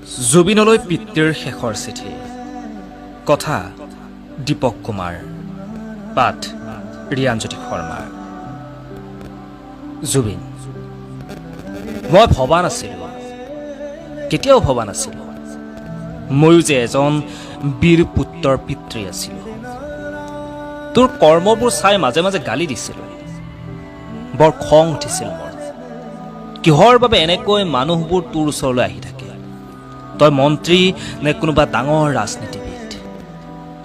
জুবিনলৈ পিতৃৰ শেষৰ চিঠি। কথা দীপক কুমাৰ। পাঠ ৰিয়াঞ্জ্যোতি শৰ্মা। জুবিন, মই ভবা নাছিলোঁ, কেতিয়াও ভবা নাছিলোঁ ময়ো যে এজন বীৰ পুত্ৰৰ পিতৃ আছিলোঁ। তোৰ কৰ্মবোৰ চাই মাজে মাজে গালি দিছিলোঁ। বৰ খং উঠিছিল মোৰ। কিহৰ বাবে এনেকৈ মানুহবোৰ তোৰ ওচৰলৈ আহি থাকে? তই মন্ত্ৰী নে কোনোবা ডাঙৰ ৰাজনীতিবিদ?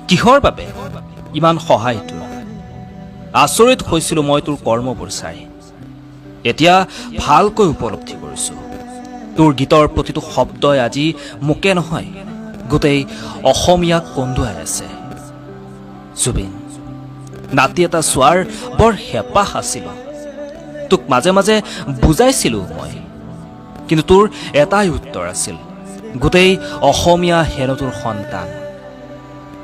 কিহৰ বাবে ইমান সহায় তোৰ? আচৰিত হৈছিলোঁ মই তোৰ কৰ্মবোৰ চাই। এতিয়া ভালকৈ উপলব্ধি কৰিছোঁ। তোৰ গীতৰ প্ৰতিটো শব্দই আজি মোকে নহয়, গোটেই অসমীয়াক কন্দুৱাই আছে। জুবিন, নাতি এটা চোৱাৰ বৰ হেঁপাহ আছিল। তোক মাজে মাজে বুজাইছিলোঁ মই, কিন্তু তোৰ এটাই উত্তৰ আছিল, গোটেই অসমীয়া হেনো তোৰ সন্তান।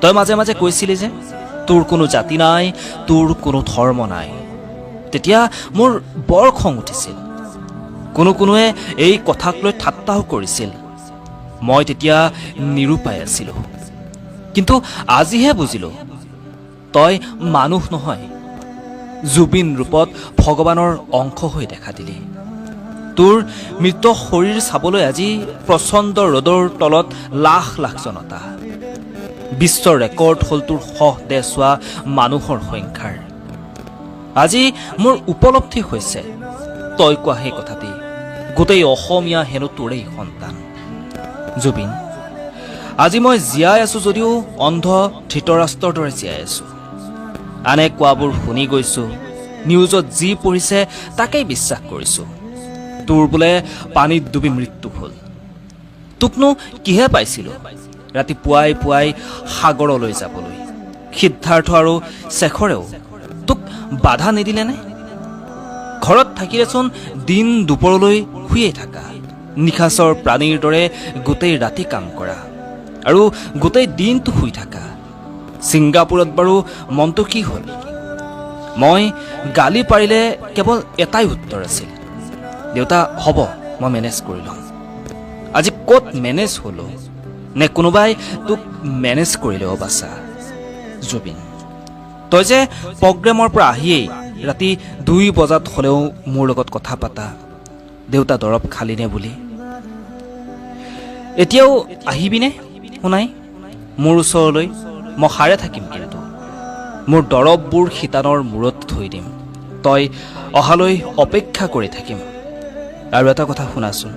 তই মাজে মাজে কৈছিলি যে তোৰ কোনো জাতি নাই, তোৰ কোনো ধৰ্ম নাই। তেতিয়া মোৰ বৰ খং উঠিছিল। কোনোৱে এই কথাক লৈ ঠাট্টাও কৰিছিল। মই তেতিয়া নিৰুপায় আছিলোঁ। কিন্তু আজিহে বুজিলোঁ, তই মানুহ নহয়, জুবিন ৰূপত ভগৱানৰ অংশ হৈ দেখা দিলি। তোৰ মৃত শৰীৰ চাবলৈ আজি প্ৰচণ্ড ৰ'দৰ তলত লাখ লাখ জনতা। বিশ্ব ৰেকৰ্ড হ'ল তোৰ দেহ চোৱা মানুহৰ সংখ্যাৰ। আজি মোৰ উপলব্ধি হৈছে, তই কোৱা সেই কথাটি, গোটেই অসমীয়া হেনো তোৰেই সন্তান। জুবিন, আজি মই জীয়াই আছোঁ যদিও অন্ধ ধৃতৰাষ্ট্ৰৰ দৰে জীয়াই আছোঁ। আনে কোৱাবোৰ শুনি গৈছোঁ, নিউজত যি পঢ়িছে তাকেই বিশ্বাস কৰিছোঁ। তোৰ বোলে পানীত ডুবি মৃত্যু হ'ল। তোকনো কিহে পাইছিলোঁ ৰাতি পুৱাই পুৱাই সাগৰলৈ যাবলৈ? সিদ্ধাৰ্থ আৰু শেখৰেও তোক বাধা নিদিলেনে? ঘৰত থাকিলেচোন দিন দুপৰলৈ শুয়েই থাকা, নিশাচৰ প্ৰাণীৰ দৰে গোটেই ৰাতি কাম কৰা আৰু গোটেই দিনটো শুই থাকা। ছিংগাপুৰত বাৰু মনটো কি হ'ল? মই গালি পাৰিলে কেৱল এটাই উত্তৰ আছিল, দেউতা হ'ব, মই মেনেজ কৰি ল'ম। আজি ক'ত মেনেজ হ'লো? নে কোনোবাই তোক মেনেজ কৰিলে? অ বাছা জুবিন, তই যে প্ৰগ্ৰেমৰ পৰা আহিয়েই ৰাতি 2 বজাত হ'লেও মোৰ লগত কথা পাতা, দেউতা দৰৱ খালিনে বুলি। এতিয়াও আহিবিনে শুনাই মোৰ ওচৰলৈ? মই সাৰে থাকিম, কিন্তু মোৰ দৰৱবোৰ শিতানৰ মূৰত থৈ দিম। তই অহালৈ অপেক্ষা কৰি থাকিম। আৰু এটা কথা শুনাচোন,